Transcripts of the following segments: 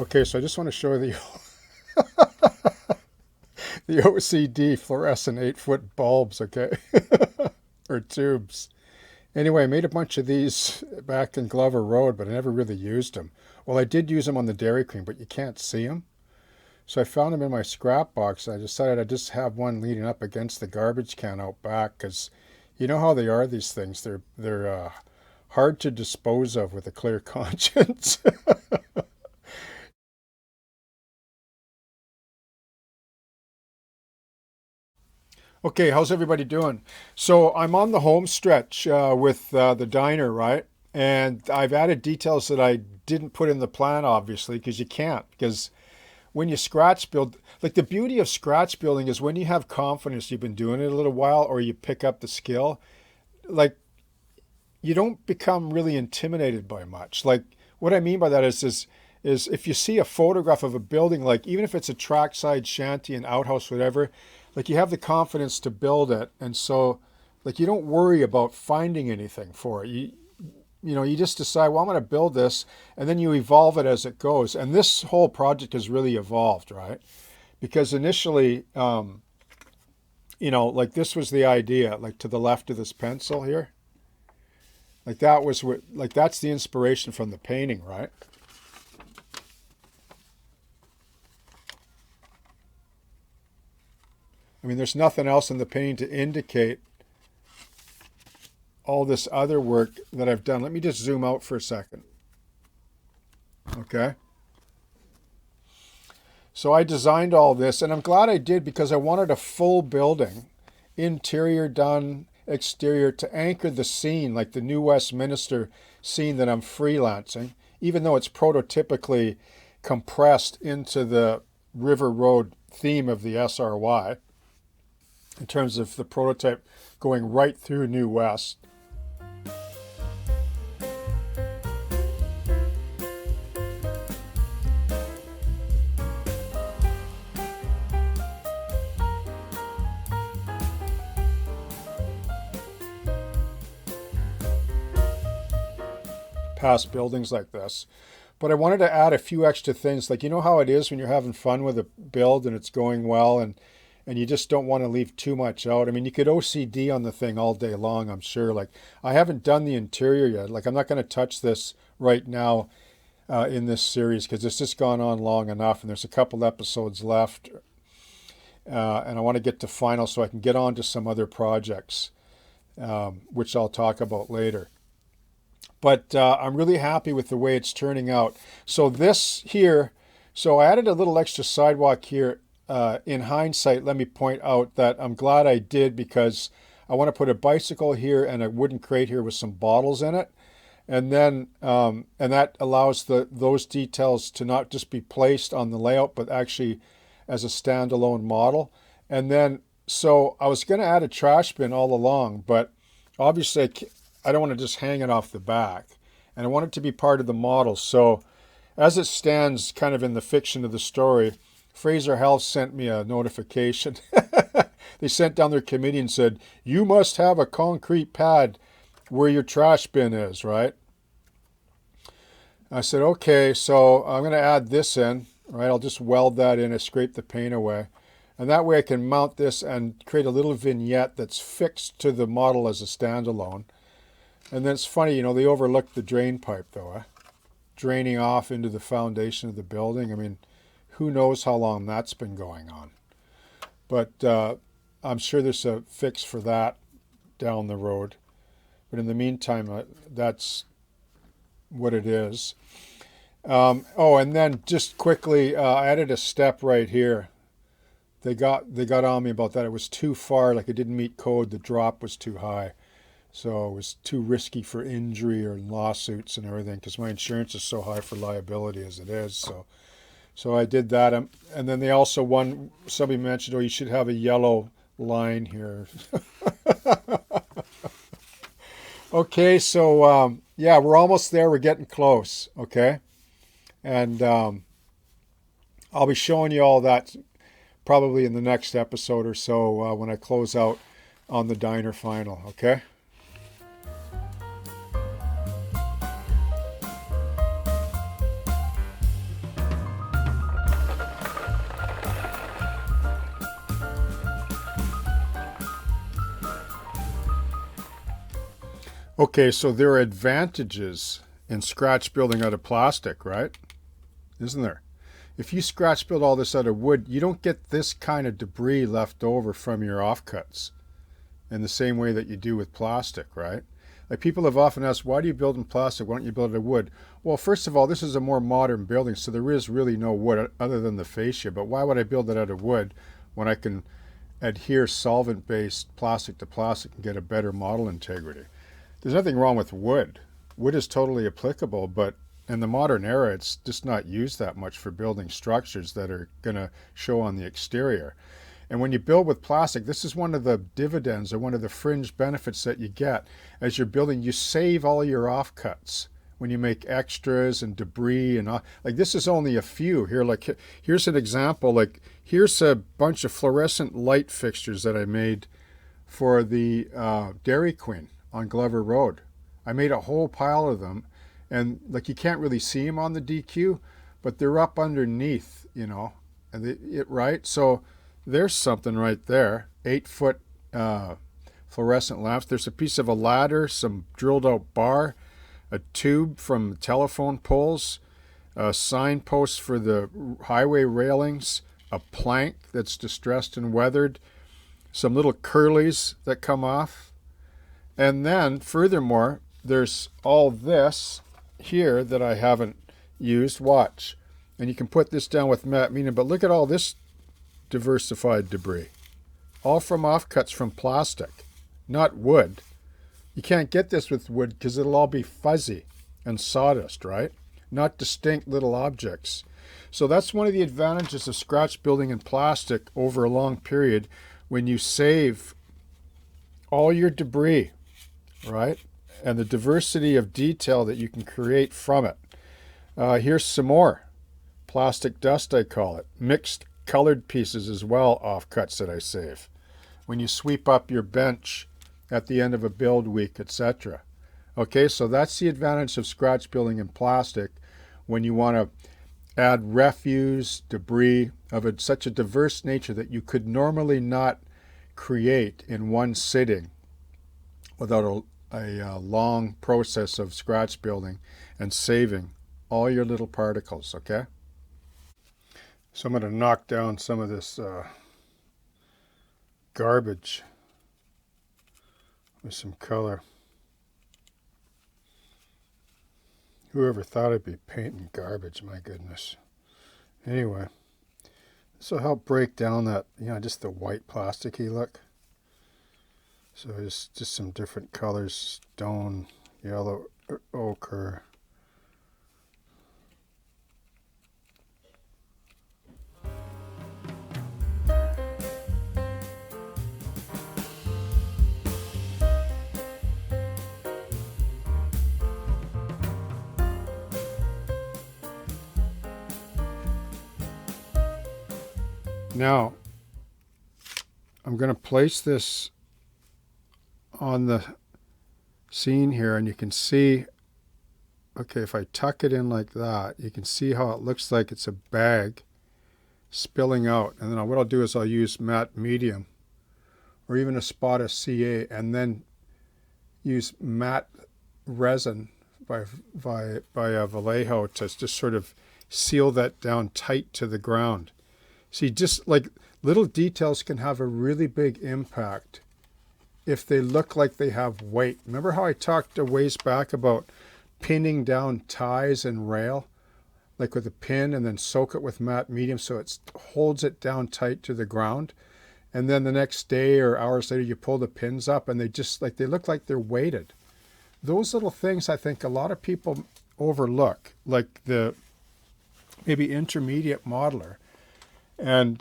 Okay, so I just want to show the the OCD fluorescent 8-foot bulbs, okay, or tubes. Anyway, I made a bunch of these back in Glover Road, but I never really used them. Well, I did use them on the Dairy Queen, but you can't see them. So I found them in my scrap box. I decided I'd just have one leading up against the garbage can out back because you know how they are, these things. They're hard to dispose of with a clear conscience. Okay, how's everybody doing? So I'm on the home stretch with the diner, right? And I've added details that I didn't put in the plan, obviously, because you can't. Because when you scratch build, like the beauty of scratch building is when you have confidence, you've been doing it a little while, or you pick up the skill, like you don't become really intimidated by much. Like what I mean by that is if you see a photograph of a building, like even if it's a trackside shanty, an outhouse, whatever, like you have the confidence to build it, and so like you don't worry about finding anything for it. You just decide, well, I'm going to build this, and then you evolve it as it goes. And this whole project has really evolved, right? Because initially, like this was the idea, like to the left of this pencil here. Like that was what, like that's the inspiration from the painting, right? I mean, there's nothing else in the painting to indicate all this other work that I've done. Let me just zoom out for a second. Okay. So I designed all this, and I'm glad I did because I wanted a full building, interior done, exterior to anchor the scene, like the New Westminster scene that I'm freelancing, even though it's prototypically compressed into the River Road theme of the SRY in terms of the prototype going right through New West. Past buildings like this. But I wanted to add a few extra things. Like, you know how it is when you're having fun with a build and it's going well and you just don't want to leave too much out. I mean, you could OCD on the thing all day long, I'm sure. Like, I haven't done the interior yet. Like, I'm not going to touch this right now in this series because it's just gone on long enough and there's a couple episodes left. And I want to get to final so I can get on to some other projects, which I'll talk about later. But I'm really happy with the way it's turning out. So this here, so I added a little extra sidewalk here. In hindsight, let me point out that I'm glad I did because I want to put a bicycle here and a wooden crate here with some bottles in it. And then, and that allows those details to not just be placed on the layout, but actually as a standalone model. And then, so I was going to add a trash bin all along, but obviously I don't want to just hang it off the back. And I want it to be part of the model. So as it stands kind of in the fiction of the story, Fraser Health sent me a notification. They sent down their committee and said, you must have a concrete pad where your trash bin is, right? I said, okay, so I'm going to add this in, right? I'll just weld that in and scrape the paint away. And that way I can mount this and create a little vignette that's fixed to the model as a standalone. And then it's funny, they overlooked the drain pipe though, draining off into the foundation of the building. I mean, who knows how long that's been going on. But I'm sure there's a fix for that down the road. But in the meantime, that's what it is. And then just quickly, I added a step right here. They got on me about that. It was too far, like it didn't meet code. The drop was too high. So it was too risky for injury or lawsuits and everything because my insurance is so high for liability as it is. So I did that. And then they also, somebody mentioned, you should have a yellow line here. Okay, so yeah, we're almost there. We're getting close, okay? And I'll be showing you all that probably in the next episode or so when I close out on the diner final, okay? Okay, so there are advantages in scratch building out of plastic, right? Isn't there? If you scratch build all this out of wood, you don't get this kind of debris left over from your offcuts in the same way that you do with plastic, right? Like people have often asked, why do you build in plastic? Why don't you build it out of wood? Well, first of all, this is a more modern building, so there is really no wood other than the fascia. But why would I build it out of wood when I can adhere solvent-based plastic to plastic and get a better model integrity? There's nothing wrong with wood. Wood is totally applicable, but in the modern era, it's just not used that much for building structures that are going to show on the exterior. And when you build with plastic, this is one of the dividends or one of the fringe benefits that you get as you're building. You save all your offcuts when you make extras and debris and like this is only a few here. Like here's an example. Like here's a bunch of fluorescent light fixtures that I made for the Dairy Queen on Glover Road. I made a whole pile of them, and like you can't really see them on the DQ, but they're up underneath, you know, and right. So there's something right there. 8-foot fluorescent lamps. There's a piece of a ladder, some drilled out bar, a tube from telephone poles, signposts for the highway railings, a plank that's distressed and weathered, some little curlies that come off. And then, furthermore, there's all this here that I haven't used. Watch. And you can put this down with matte medium, but look at all this diversified debris. All from offcuts from plastic, not wood. You can't get this with wood because it'll all be fuzzy and sawdust, right? Not distinct little objects. So that's one of the advantages of scratch building in plastic over a long period when you save all your debris, right? And the diversity of detail that you can create from it. Here's some more. Plastic dust, I call it. Mixed colored pieces as well, offcuts that I save. When you sweep up your bench at the end of a build week, etc. Okay, so that's the advantage of scratch building in plastic when you want to add refuse, debris of such a diverse nature that you could normally not create in one sitting without a long process of scratch building and saving all your little particles, okay? So I'm going to knock down some of this garbage with some color. Whoever thought I'd be painting garbage, my goodness. Anyway, this will help break down that, you know, just the white plasticky look. So just some different colors, stone, yellow, ochre. Now, I'm going to place this on the scene here, and you can see, okay, if I tuck it in like that, you can see how it looks like it's a bag spilling out. And then what I'll do is I'll use matte medium or even a spot of CA and then use matte resin by Vallejo to just sort of seal that down tight to the ground. See, just like little details can have a really big impact if they look like they have weight. Remember how I talked a ways back about pinning down ties and rail, like with a pin, and then soak it with matte medium so it holds it down tight to the ground. And then the next day or hours later, you pull the pins up and they just like they look like they're weighted. Those little things I think a lot of people overlook, like the maybe intermediate modeler. And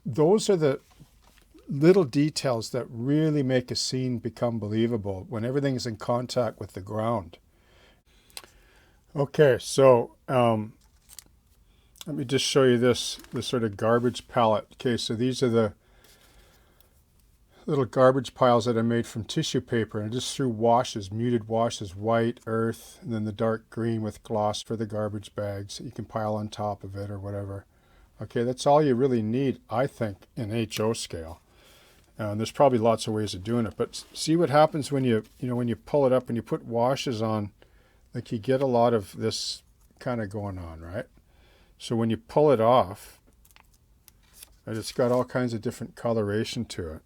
those are the little details that really make a scene become believable when everything's in contact with the ground. Okay, so let me just show you this sort of garbage palette. Okay, so these are the little garbage piles that I made from tissue paper, and I just threw washes, muted washes, white, earth, and then the dark green with gloss for the garbage bags that you can pile on top of it or whatever. Okay, that's all you really need, I think, in HO scale. And there's probably lots of ways of doing it, but see what happens when when you pull it up and you put washes on, like you get a lot of this kind of going on, right? So when you pull it off, right, it's got all kinds of different coloration to it.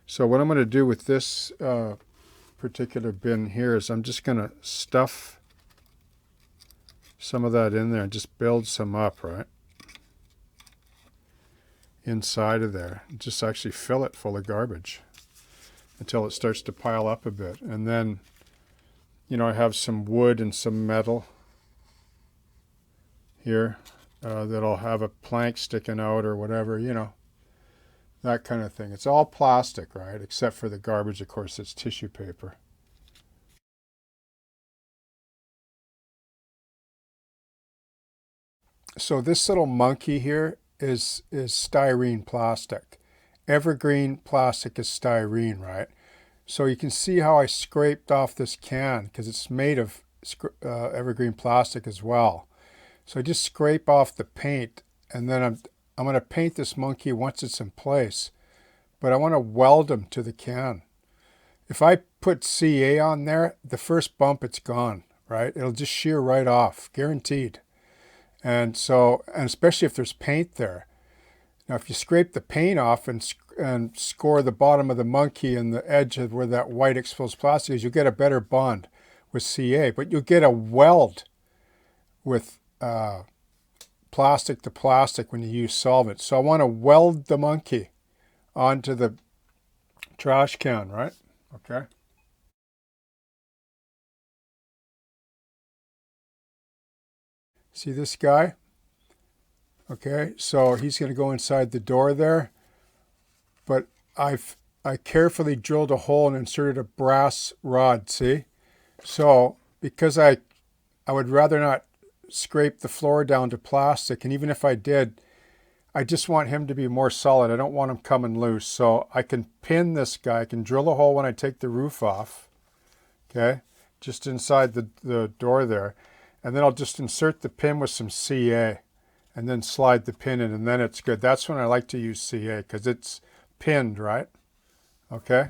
So what I'm going to do with this particular bin here is I'm just going to stuff some of that in there and just build some up, right? Inside of there. Just actually fill it full of garbage until it starts to pile up a bit. And then, I have some wood and some metal here that'll have a plank sticking out or whatever, that kind of thing. It's all plastic, right? Except for the garbage, of course, it's tissue paper. So this little monkey here is styrene plastic. Evergreen plastic is styrene, right? So you can see how I scraped off this can because it's made of evergreen plastic as well. So I just scrape off the paint, and then I'm going to paint this monkey once it's in place, but I want to weld him to the can. If I put CA on there, the first bump, it's gone, right? It'll just shear right off, guaranteed. And especially if there's paint there. Now, if you scrape the paint off and score the bottom of the monkey and the edge of where that white exposed plastic is, you'll get a better bond with CA. But you'll get a weld with plastic to plastic when you use solvent. So I want to weld the monkey onto the trash can, right? Okay. See this guy? Okay, so he's going to go inside the door there, but I carefully drilled a hole and inserted a brass rod, see? So because I would rather not scrape the floor down to plastic, and even if I did, I just want him to be more solid. I don't want him coming loose. So I can pin this guy. I can drill a hole when I take the roof off, okay, just inside the door there. And then I'll just insert the pin with some CA and then slide the pin in, and then it's good. That's when I like to use CA because it's pinned, right? Okay.